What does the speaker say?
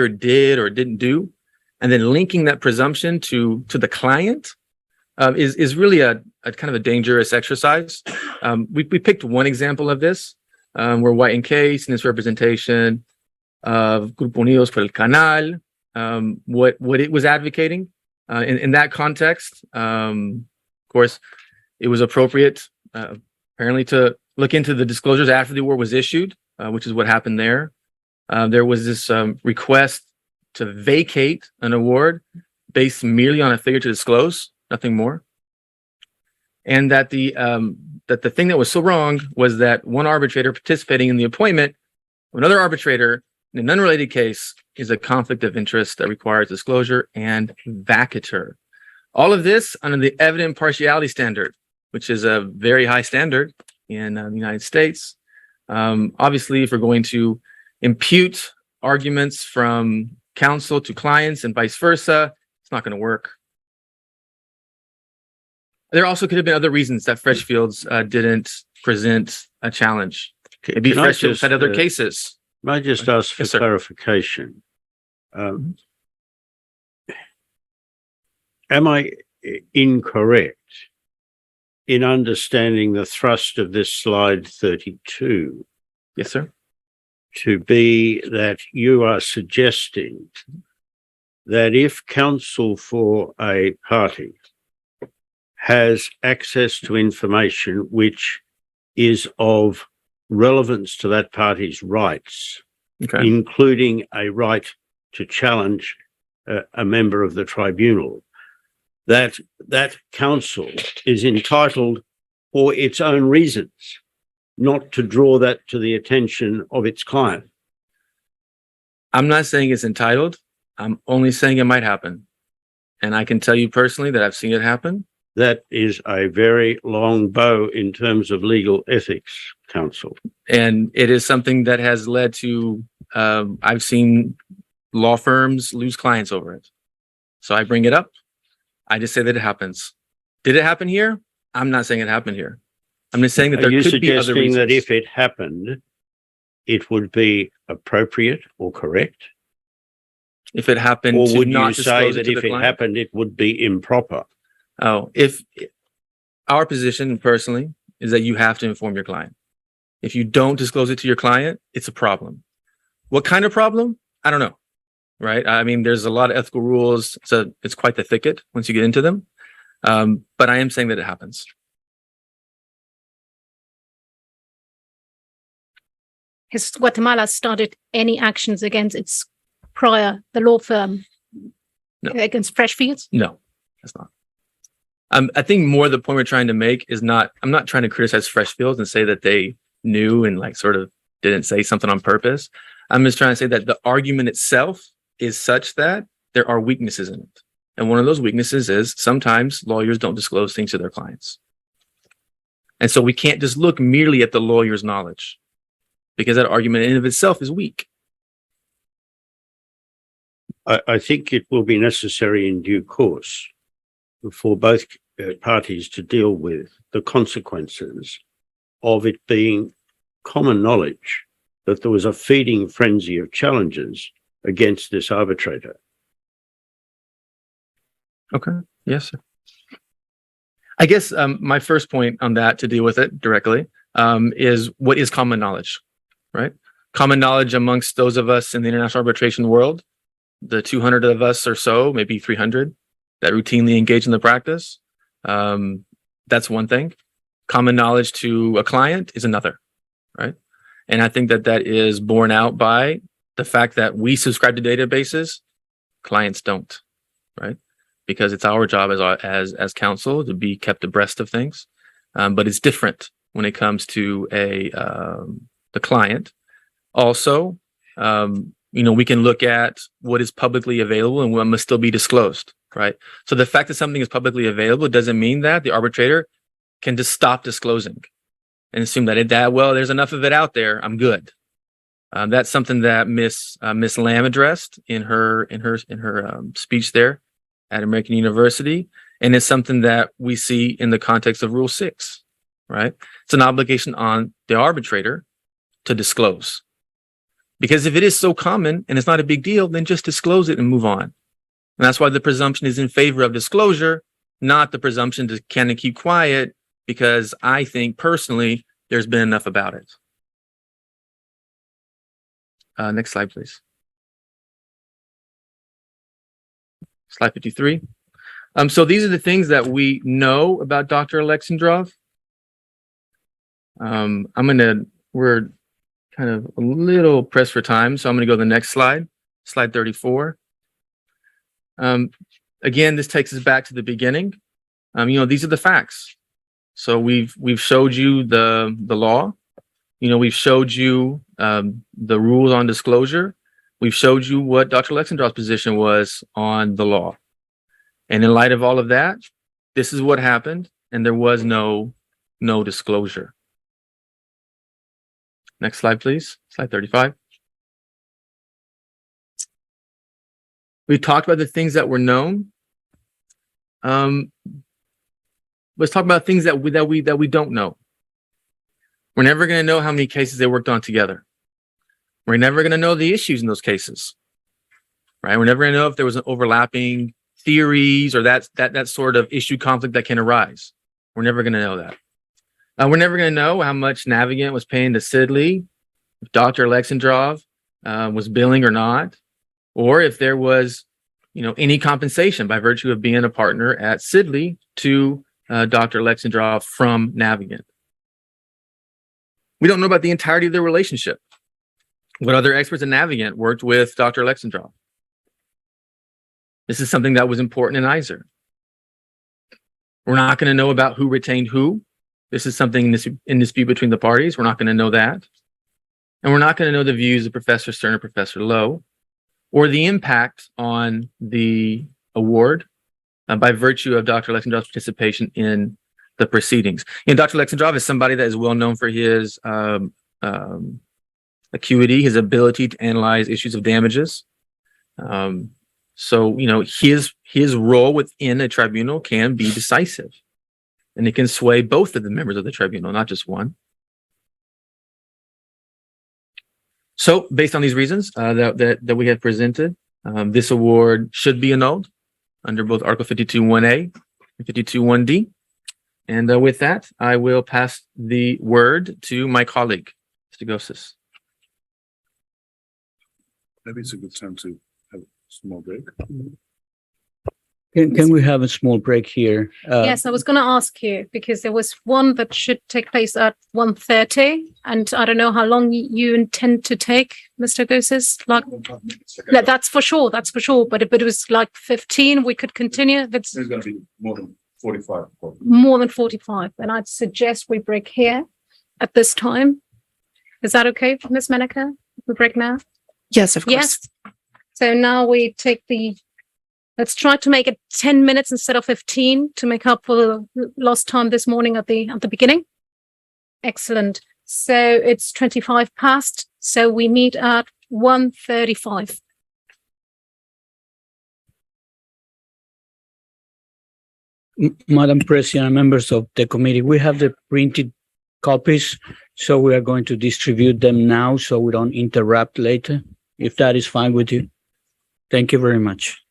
did or didn't do, and then linking that presumption to the client is really a kind of a dangerous exercise. We picked one example of this, where White and Case in its representation of Grupo Unidos por el Canal, what it was advocating in that context. Of course, it was appropriate apparently to look into the disclosures after the award was issued, which is what happened there. There was this request to vacate an award based merely on a failure to disclose, nothing more. And that the thing that was so wrong was that one arbitrator participating in the appointment of another arbitrator in an unrelated case is a conflict of interest that requires disclosure and vacatur. All of this under the evident partiality standard, which is a very high standard in the United States. Obviously, if we're going to impute arguments from counsel to clients and vice versa, it's not going to work. There also could have been other reasons that Freshfields didn't present a challenge. Maybe Freshfields had other cases. May I just ask for clarification? Am I incorrect in understanding the thrust of this slide 32? Yes, sir. To be that you are suggesting that if counsel for a party has access to information which is of relevance to that party's rights, including a right to challenge a member of the tribunal, that counsel is entitled for its own reasons not to draw that to the attention of its client. I'm not saying it's entitled. I'm only saying it might happen. And I can tell you personally that I've seen it happen. That is a very long bow in terms of legal ethics, counsel. And it is something that has led to, I've seen law firms lose clients over it. So I bring it up. I just say that it happens. Did it happen here? I'm not saying it happened here. I'm just saying that there could be other reasons. Are you suggesting that if it happened, it would be appropriate or correct? If it happened, or would you say that if it happened, it would be improper? Oh, if our position personally is that you have to inform your client. If you don't disclose it to your client, it's a problem. What kind of problem? I don't know. Right? I mean, there's a lot of ethical rules, so it's quite the thicket once you get into them. But I am saying that it happens. Has Guatemala started any actions against the law firm? No. Against Freshfields? No, that's not. I think more the point we're trying to make is I'm not trying to criticize Freshfields and say that they knew and like sort of didn't say something on purpose. I'm just trying to say that the argument itself is such that there are weaknesses in it. And one of those weaknesses is sometimes lawyers don't disclose things to their clients. And so we can't just look merely at the lawyer's knowledge, because that argument in and of itself is weak. I think it will be necessary in due course for both parties to deal with the consequences of it being common knowledge that there was a feeding frenzy of challenges against this arbitrator. Okay. Yes, sir. I guess my first point on that, to deal with it directly, is what is common knowledge, right? Common knowledge amongst those of us in the international arbitration world, the 200 of us or so, maybe 300, that routinely engage in the practice. That's one thing. Common knowledge to a client is another, right? And I think that is borne out by the fact that we subscribe to databases, clients don't, right? Because it's our job as counsel to be kept abreast of things. But it's different when it comes to the client. Also, we can look at what is publicly available and what must still be disclosed, right? So the fact that something is publicly available doesn't mean that the arbitrator can just stop disclosing and assume that there's enough of it out there, I'm good. That's something that Miss Lamb addressed in her speech there at American University, and it's something that we see in the context of Rule 6, right? It's an obligation on the arbitrator to disclose. Because if it is so common and it's not a big deal, then just disclose it and move on. And that's why the presumption is in favor of disclosure, not the presumption to kind of keep quiet, because I think personally there's been enough about it. Next slide, please. Slide 53. So these are the things that we know about Dr. Alexandrov. We're kind of a little pressed for time, so I'm going to go to the next slide, slide 34. Again, this takes us back to the beginning. These are the facts. So we've showed you the law. We've showed you the rules on disclosure. We've showed you what Dr. Alexandrov's position was on the law. And in light of all of that, this is what happened, and there was no disclosure. Next slide, please. Slide 35. We talked about the things that were known. Let's talk about things that we don't know. We're never going to know how many cases they worked on together. We're never going to know the issues in those cases, right? We're never going to know if there was an overlapping theories or that sort of issue conflict that can arise. We're never going to know that. We're never going to know how much Navigant was paying to ICSID, if Dr. Alexandrov was billing or not, or if there was, any compensation by virtue of being a partner at ICSID to Dr. Alexandrov from Navigant. We don't know about the entirety of their relationship. What other experts at Navigant worked with Dr. Alexandrov? This is something that was important in ICER. We're not going to know about who retained who. This is something in dispute between the parties. We're not going to know that. And we're not going to know the views of Professor Stern or Professor Lowe, or the impact on the award by virtue of Dr. Alexandrov's participation in the proceedings. Dr. Alexandrov is somebody that is well known for his acuity, his ability to analyze issues of damages. So his role within a tribunal can be decisive, and it can sway both of the members of the tribunal, not just one. So based on these reasons that we have presented, this award should be annulled under both Article 52.1a and 52.1d. And with that, I will pass the word to my colleague, Mr. Gossis. Maybe it's a good time to have a small break. Can we have a small break here? Yes, I was going to ask you, because there was one that should take place at 1:30, and I don't know how long you intend to take, Mr. Gossis. No, that's for sure. But if it was like 15, we could continue. It's going to be more than 45. More than 45. And I'd suggest we break here at this time. Is that okay, Ms. Menaka? We break now? Yes, of course. Yes. So now we take let's try to make it 10 minutes instead of 15 to make up for the lost time this morning at the beginning. Excellent. So it's 25 past. So we meet at 1:35. Madam President, and members of the committee, we have the printed copies, so we are going to distribute them now so we don't interrupt later, if that is fine with you. Thank you very much.